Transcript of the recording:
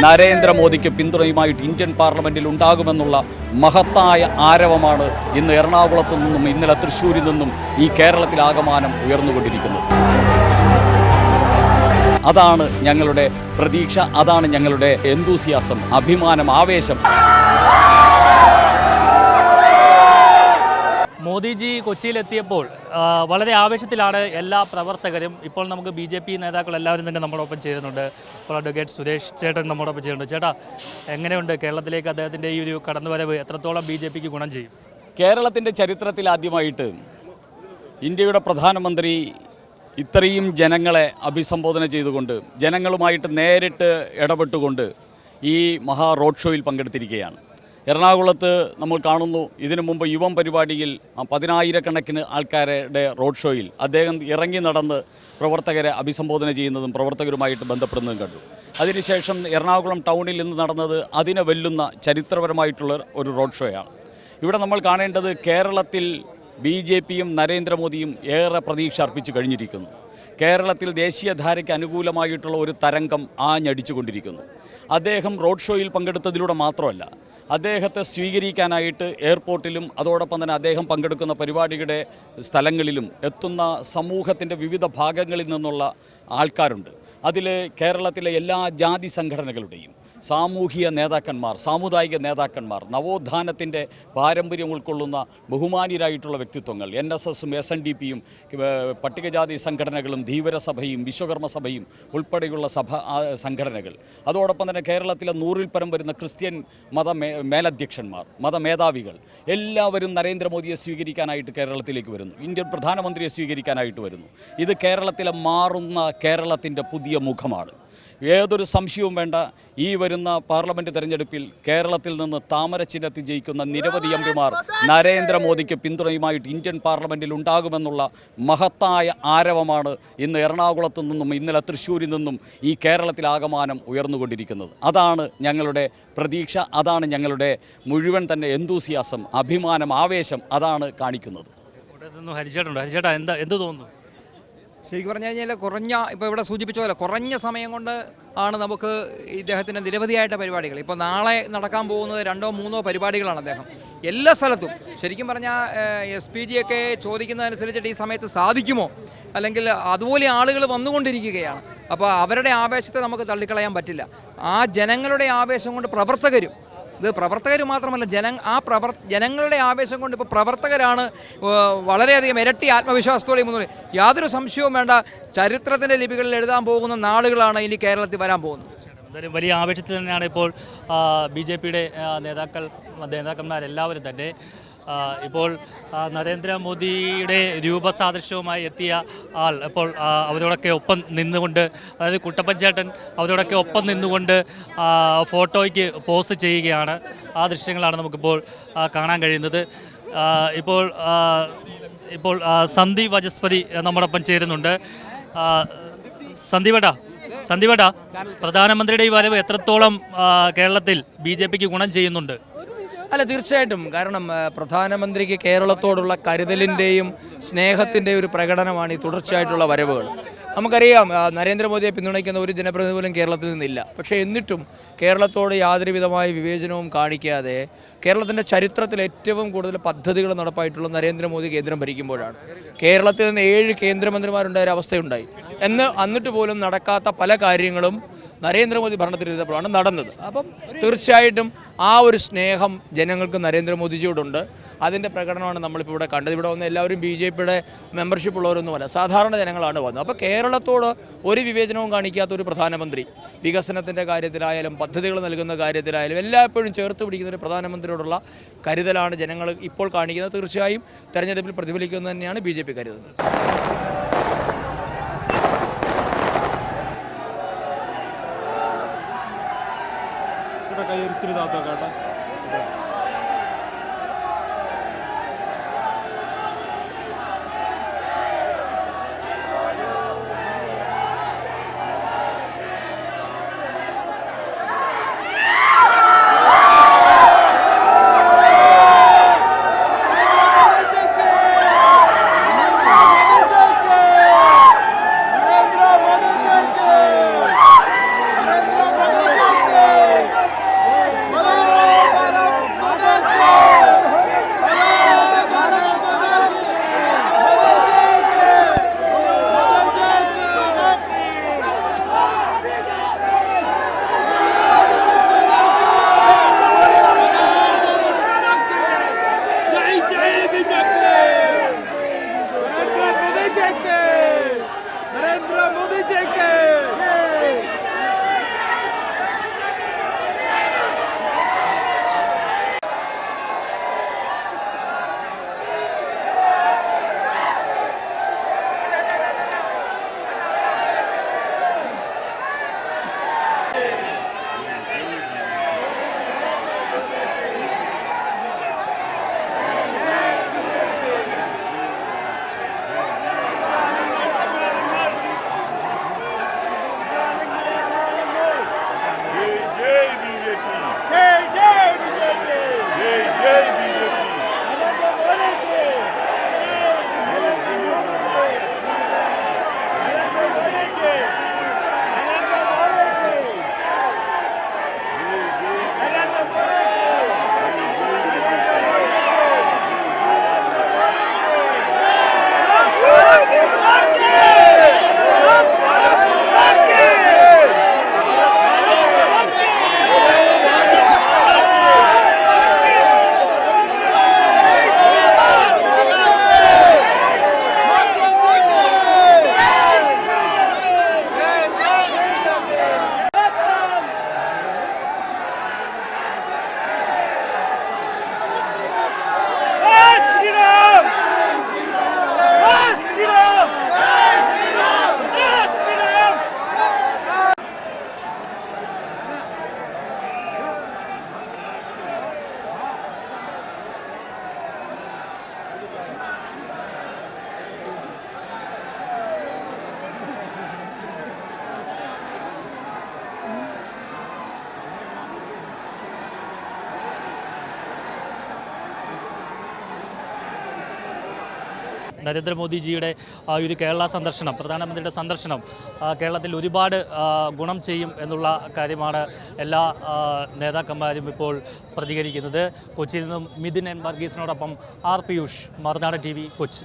നരേന്ദ്രമോദിക്ക് പിന്തുണയുമായിട്ട് ഇന്ത്യൻ പാർലമെൻറ്റിൽ ഉണ്ടാകുമെന്നുള്ള മഹത്തായ ആരവമാണ് ഇന്ന് എറണാകുളത്തു നിന്നും ഇന്നലെ തൃശ്ശൂരിൽ നിന്നും ഈ കേരളത്തിലാകമാനം ഉയർന്നുകൊണ്ടിരിക്കുന്നത്. അതാണ് ഞങ്ങളുടെ പ്രതീക്ഷ, അതാണ് ഞങ്ങളുടെ എന്തൂസിയാസം, അഭിമാനം, ആവേശം. മോദിജി കൊച്ചിയിലെത്തിയപ്പോൾ വളരെ ആവേശത്തിലാണ് എല്ലാ പ്രവർത്തകരും. ഇപ്പോൾ നമുക്ക് BJP നേതാക്കൾ എല്ലാവരും തന്നെ നമ്മോടൊപ്പം ചേരുന്നുണ്ട്. ഇപ്പോൾ അഡ്വക്കേറ്റ് സുരേഷ് ചേട്ടൻ നമ്മോടൊപ്പം ചേരുന്നുണ്ട്. ചേട്ടാ, എങ്ങനെയുണ്ട് കേരളത്തിലേക്ക് അദ്ദേഹത്തിൻ്റെ ഈ ഒരു കടന്നുവരവ്? എത്രത്തോളം BJPക്ക് ഗുണം ചെയ്യും? കേരളത്തിൻ്റെ ചരിത്രത്തിൽ ആദ്യമായിട്ട് ഇന്ത്യയുടെ പ്രധാനമന്ത്രി ഇത്രയും ജനങ്ങളെ അഭിസംബോധന ചെയ്തുകൊണ്ട്, ജനങ്ങളുമായിട്ട് നേരിട്ട് ഇടപെട്ടുകൊണ്ട് ഈ മഹാ റോഡ് ഷോയിൽ പങ്കെടുത്തിരിക്കുകയാണ്. എറണാകുളത്ത് നമ്മൾ കാണുന്നു, ഇതിനു മുമ്പ് യുവം പരിപാടിയിൽ 10,000-കണക്കിന് ആൾക്കാരുടെ റോഡ് ഷോയിൽ അദ്ദേഹം ഇറങ്ങി നടന്ന് പ്രവർത്തകരെ അഭിസംബോധന ചെയ്യുന്നതും പ്രവർത്തകരുമായിട്ട് ബന്ധപ്പെടുന്നതും കണ്ടു. അതിനുശേഷം എറണാകുളം ടൗണിൽ ഇന്ന് നടന്നത് അതിനെ വെല്ലുന്ന ചരിത്രപരമായിട്ടുള്ള ഒരു റോഡ് ഷോയാണ്. ഇവിടെ നമ്മൾ കാണേണ്ടത് കേരളത്തിൽ BJPയും നരേന്ദ്രമോദിയും ഏറെ പ്രതീക്ഷ അർപ്പിച്ചു കഴിഞ്ഞിരിക്കുന്നു. കേരളത്തിൽ ദേശീയധാരയ്ക്ക് അനുകൂലമായിട്ടുള്ള ഒരു തരംഗം ആഞ്ഞടിച്ചുകൊണ്ടിരിക്കുന്നു. അദ്ദേഹം റോഡ് ഷോയിൽ പങ്കെടുത്തതിലൂടെ മാത്രമല്ല, അദ്ദേഹത്തെ സ്വീകരിക്കാനായിട്ട് എയർപോർട്ടിലും അതോടൊപ്പം തന്നെ അദ്ദേഹം പങ്കെടുക്കുന്ന പരിപാടിയുടെ സ്ഥലങ്ങളിലും എത്തുന്ന സമൂഹത്തിൻ്റെ വിവിധ ഭാഗങ്ങളിൽ നിന്നുള്ള ആൾക്കാരുണ്ട്. അതിൽ കേരളത്തിലെ എല്ലാ ജാതി സംഘടനകളുടെയും സാമൂഹിക നേതാക്കന്മാർ, സാമുദായിക നേതാക്കന്മാർ, നവോത്ഥാനത്തിൻ്റെ പാരമ്പര്യം ഉൾക്കൊള്ളുന്ന ബഹുമാന്യരായിട്ടുള്ള വ്യക്തിത്വങ്ങൾ, NSSും SNDPയും പട്ടികജാതി സംഘടനകളും ധീവരസഭയും വിശ്വകർമ്മ സഭയും ഉൾപ്പെടെയുള്ള സംഘടനകൾ, അതോടൊപ്പം തന്നെ കേരളത്തിലെ 100-ൽ പരം വരുന്ന ക്രിസ്ത്യൻ മേലധ്യക്ഷന്മാർ, മതമേധാവികൾ എല്ലാവരും നരേന്ദ്രമോദിയെ സ്വീകരിക്കാനായിട്ട് കേരളത്തിലേക്ക് വരുന്നു. ഇന്ത്യൻ പ്രധാനമന്ത്രിയെ സ്വീകരിക്കാനായിട്ട് വരുന്നു. ഇത് കേരളത്തിലെ മാറുന്ന കേരളത്തിൻ്റെ പുതിയ മുഖമാണ്. ഏതൊരു സംശയവും വേണ്ട, ഈ വരുന്ന പാർലമെൻറ്റ് തെരഞ്ഞെടുപ്പിൽ കേരളത്തിൽ നിന്ന് താമര ചിഹ്നത്തിൽ ജയിക്കുന്ന നിരവധി എംപിമാർ നരേന്ദ്രമോദിക്ക് പിന്തുണയുമായിട്ട് ഇന്ത്യൻ പാർലമെൻറ്റിൽ ഉണ്ടാകുമെന്നുള്ള മഹത്തായ ആരവമാണ് ഇന്ന് എറണാകുളത്തു നിന്നും ഇന്നലെ തൃശ്ശൂരിൽ നിന്നും ഈ കേരളത്തിലാകമാനം ഉയർന്നുകൊണ്ടിരിക്കുന്നത്. അതാണ് ഞങ്ങളുടെ പ്രതീക്ഷ, അതാണ് ഞങ്ങളുടെ മുഴുവൻ തന്നെ എന്തൂസിയാസം, അഭിമാനം, ആവേശം, അതാണ് കാണിക്കുന്നത്. ഹരിചേട്ടാ, എന്ത് തോന്നുന്നു? ശരിക്കും പറഞ്ഞു കഴിഞ്ഞാൽ ഇപ്പോൾ ഇവിടെ സൂചിപ്പിച്ച പോലെ കുറഞ്ഞ സമയം കൊണ്ട് ആണ് നമുക്ക് ഇദ്ദേഹത്തിൻ്റെ നിരവധിയായിട്ട് പരിപാടികൾ. ഇപ്പോൾ നാളെ നടക്കാൻ പോകുന്നത് 2-3 പരിപാടികളാണ് അദ്ദേഹം എല്ലാ സ്ഥലത്തും. ശരിക്കും പറഞ്ഞാൽ SPG ഒക്കെ ചോദിക്കുന്നതനുസരിച്ചിട്ട് ഈ സമയത്ത് സാധിക്കുമോ, അല്ലെങ്കിൽ അതുപോലെ ആളുകൾ വന്നുകൊണ്ടിരിക്കുകയാണ്. അപ്പോൾ അവരുടെ ആവേശത്തെ നമുക്ക് തള്ളിക്കളയാൻ പറ്റില്ല. ആ ജനങ്ങളുടെ ആവേശം കൊണ്ട് പ്രവർത്തകരും, ഇത് പ്രവർത്തകർ മാത്രമല്ല, ജനങ്ങളുടെ ആവേശം കൊണ്ട് ഇപ്പോൾ പ്രവർത്തകരാണ് വളരെയധികം ഇരട്ടി ആത്മവിശ്വാസത്തോടെ മുന്നോട്ട്. യാതൊരു സംശയവും വേണ്ട, ചരിത്രത്തിൻ്റെ ലിപികളിൽ എഴുതാൻ പോകുന്ന നാളുകളാണ് ഇനി കേരളത്തിൽ വരാൻ പോകുന്നത്. എന്തായാലും വലിയ ആവേശത്തിൽ തന്നെയാണ് ഇപ്പോൾ BJPയുടെ നേതാക്കന്മാരെല്ലാവരും തന്നെ. ഇപ്പോൾ നരേന്ദ്രമോദിയുടെ രൂപസാദൃശ്യവുമായി എത്തിയ ആൾ ഇപ്പോൾ അവരോടൊക്കെ ഒപ്പം നിന്നുകൊണ്ട്, അതായത് കുട്ടപ്പൻചേട്ടൻ അവരോടൊക്കെ ഒപ്പം നിന്നുകൊണ്ട് ഫോട്ടോയ്ക്ക് പോസ്റ്റ് ചെയ്യുകയാണ്. ആ ദൃശ്യങ്ങളാണ് നമുക്കിപ്പോൾ കാണാൻ കഴിയുന്നത്. ഇപ്പോൾ സന്ദീപ് വചസ്പതി നമ്മോടൊപ്പം ചേരുന്നുണ്ട്. സന്ദീപേട്ടാ, പ്രധാനമന്ത്രിയുടെ ഈ വരവ് എത്രത്തോളം കേരളത്തിൽ BJPക്ക് ഗുണം ചെയ്യുന്നുണ്ട്? അല്ല, തീർച്ചയായിട്ടും. കാരണം പ്രധാനമന്ത്രിക്ക് കേരളത്തോടുള്ള കരുതലിൻ്റെയും സ്നേഹത്തിൻ്റെയും ഒരു പ്രകടനമാണ് ഈ തുടർച്ചയായിട്ടുള്ള വരവുകൾ. നമുക്കറിയാം, നരേന്ദ്രമോദിയെ പിന്തുണയ്ക്കുന്ന ഒരു ജനപ്രതിനിധി പോലും കേരളത്തിൽ നിന്നില്ല. പക്ഷേ എന്നിട്ടും കേരളത്തോട് യാതൊരു വിധമായ വിവേചനവും കാണിക്കാതെ കേരളത്തിൻ്റെ ചരിത്രത്തിൽ ഏറ്റവും കൂടുതൽ പദ്ധതികൾ നടപ്പായിട്ടുള്ള നരേന്ദ്രമോദി കേന്ദ്രം ഭരിക്കുമ്പോഴാണ്. കേരളത്തിൽ നിന്ന് 7 കേന്ദ്രമന്ത്രിമാരുണ്ടായ ഒരവസ്ഥയുണ്ടായി. എന്നിട്ട് പോലും നടക്കാത്ത പല കാര്യങ്ങളും നരേന്ദ്രമോദി ഭരണത്തിലിരുന്നപ്പോഴാണ് നടന്നത്. അപ്പം തീർച്ചയായിട്ടും ആ ഒരു സ്നേഹം ജനങ്ങൾക്ക് നരേന്ദ്രമോദിജിയോടുണ്ട്. അതിൻ്റെ പ്രകടനമാണ് നമ്മളിപ്പോൾ ഇവിടെ കണ്ടത്. ഇവിടെ വന്ന് എല്ലാവരും BJPയുടെ മെമ്പർഷിപ്പ് ഉള്ളവരൊന്നുമല്ല, സാധാരണ ജനങ്ങളാണ് വന്നത്. അപ്പോൾ കേരളത്തോട് ഒരു വിവേചനവും കാണിക്കാത്ത ഒരു പ്രധാനമന്ത്രി, വികസനത്തിൻ്റെ കാര്യത്തിലായാലും പദ്ധതികൾ നൽകുന്ന കാര്യത്തിലായാലും എല്ലായ്പ്പോഴും ചേർത്ത് പിടിക്കുന്ന ഒരു പ്രധാനമന്ത്രിയോടുള്ള കരുതലാണ് ജനങ്ങൾ ഇപ്പോൾ കാണിക്കുന്നത്. തീർച്ചയായും തെരഞ്ഞെടുപ്പിൽ പ്രതിഫലിക്കുന്നത് തന്നെയാണ് BJP കരുതുന്നത്. ഇച്ചിരി താത്താക്കാട്ടെ. നരേന്ദ്രമോദിജിയുടെ ഈ ഒരു കേരള സന്ദർശനം, പ്രധാനമന്ത്രിയുടെ സന്ദർശനം കേരളത്തിൽ ഒരുപാട് ഗുണം ചെയ്യും എന്നുള്ള കാര്യമാണ് എല്ലാ നേതാക്കന്മാരും ഇപ്പോൾ പ്രതികരിക്കുന്നത്. കൊച്ചിയിൽ നിന്നും മിഥുൻ എൻ വർഗീസിനോടൊപ്പം ആർ പിയൂഷ്, മറുനാടൻ TV, കൊച്ചി.